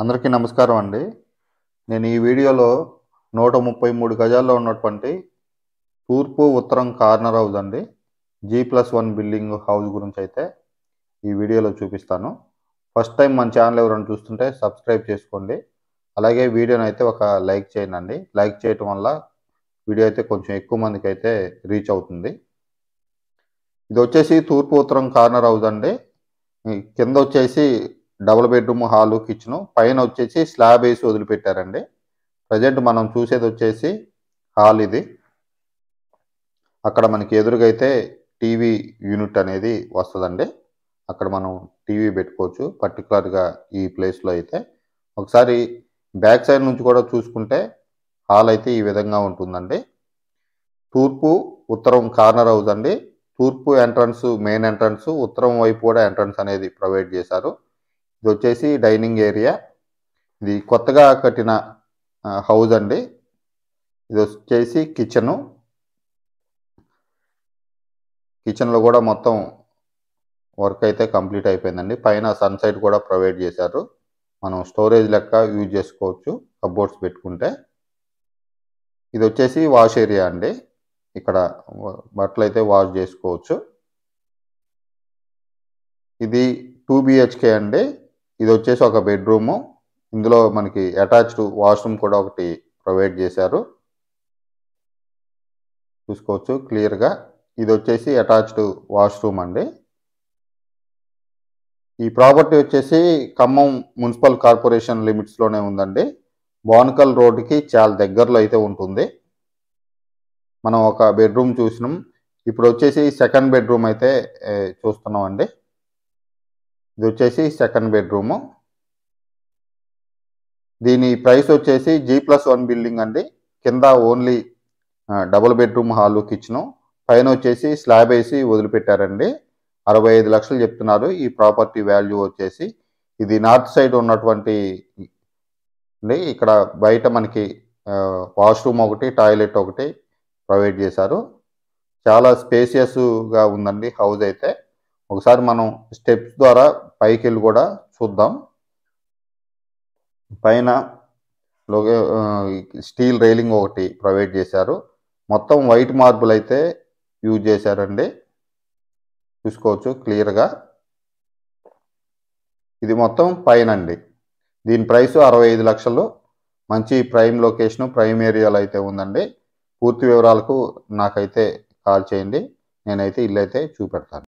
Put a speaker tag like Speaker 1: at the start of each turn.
Speaker 1: అందరికీ నమస్కారం అండి. నేను ఈ వీడియోలో 133 గజాల్లో ఉన్నటువంటి తూర్పు, ఉత్తరం కార్నర్ హౌస్ అండి. G+1 బిల్డింగ్ హౌస్ గురించి అయితే ఈ వీడియోలో చూపిస్తాను. ఫస్ట్ టైం మన ఛానల్ ఎవరైనా చూస్తుంటే సబ్స్క్రైబ్ చేసుకోండి. అలాగే వీడియోని అయితే ఒక లైక్ చేయండి. లైక్ చేయటం వల్ల వీడియో అయితే కొంచెం ఎక్కువ మందికి అయితే రీచ్ అవుతుంది. ఇది వచ్చేసి తూర్పు, ఉత్తరం కార్నర్ హౌస్ అండి. కింద వచ్చేసి డబుల్ బెడ్రూమ్, హాలు, కిచెను, పైన వచ్చేసి స్లాబ్ వేసి వదిలిపెట్టారండి. ప్రజెంట్ మనం చూసేది వచ్చేసి హాల్. ఇది అక్కడ మనకి ఎదురుగా అయితే టీవీ యూనిట్ అనేది వస్తుందండి. అక్కడ మనం టీవీ పెట్టుకోవచ్చు పర్టికులర్గా ఈ ప్లేస్లో అయితే. ఒకసారి బ్యాక్ సైడ్ నుంచి కూడా చూసుకుంటే హాల్ అయితే ఈ విధంగా ఉంటుందండి. తూర్పు, ఉత్తరం కార్నర్ హౌస్ అండి. తూర్పు ఎంట్రన్స్ మెయిన్ ఎంట్రన్స్, ఉత్తరం వైపు కూడా ఎంట్రన్స్ అనేది ప్రొవైడ్ చేశారు. ఇది వచ్చేసి డైనింగ్ ఏరియా. ఇది కొత్తగా కట్టిన హౌస్ అండి. ఇది వచ్చేసి కిచెను. కిచెన్లో కూడా మొత్తం వర్క్ అయితే కంప్లీట్ అయిపోయిందండి. పైన సన్సైట్ కూడా ప్రొవైడ్ చేశారు. మనం స్టోరేజ్ లెక్క యూజ్ చేసుకోవచ్చు కబోర్డ్స్ పెట్టుకుంటే. ఇది వచ్చేసి వాష్ ఏరియా అండి. ఇక్కడ బట్టలు అయితే వాష్ చేసుకోవచ్చు. ఇది 2 BHK అండి. ఇది వచ్చేసి ఒక బెడ్రూము. ఇందులో మనకి అటాచ్డ్ వాష్రూమ్ కూడా ఒకటి ప్రొవైడ్ చేశారు, చూసుకోవచ్చు క్లియర్గా. ఇది వచ్చేసి అటాచ్డ్ వాష్రూమ్ అండి. ఈ ప్రాపర్టీ వచ్చేసి ఖమ్మం మున్సిపల్ కార్పొరేషన్ లిమిట్స్లోనే ఉందండి. బోనకల్ రోడ్డుకి చాలా దగ్గరలో అయితే ఉంటుంది. మనం ఒక బెడ్రూమ్ చూసినాం. ఇప్పుడు వచ్చేసి సెకండ్ బెడ్రూమ్ అయితే చూస్తున్నాం అండి. ఇది వచ్చేసి సెకండ్ బెడ్రూము. దీని ప్రైస్ వచ్చేసి G+1 బిల్డింగ్ అండి. కింద only double bedroom, hall, kitchen, పైన వచ్చేసి స్లాబ్ వేసి వదిలిపెట్టారండి. 65 లక్షలు చెప్తున్నారు ఈ ప్రాపర్టీ వాల్యూ వచ్చేసి. ఇది నార్త్ సైడ్ ఉన్నటువంటి అండి. ఇక్కడ బయట మనకి వాష్రూమ్ ఒకటి, టాయిలెట్ ఒకటి ప్రొవైడ్ చేశారు. చాలా స్పేసియస్గా ఉందండి హౌస్ అయితే. ఒకసారి మనం స్టెప్స్ ద్వారా పైకి వెళ్ళి కూడా చూద్దాం. పైన స్టీల్ రైలింగ్ ఒకటి ప్రొవైడ్ చేశారు. మొత్తం వైట్ మార్బుల్ అయితే యూజ్ చేశారండి, చూసుకోవచ్చు క్లియర్గా. ఇది మొత్తం పైన అండి. దీని ప్రైస్ 65 లక్షలు. మంచి ప్రైమ్ లొకేషను, ప్రైమ్ ఏరియాలో అయితే ఉందండి. పూర్తి వివరాలకు నాకైతే కాల్ చేయండి. నేనైతే ఇల్లు అయితే చూపెడతాను.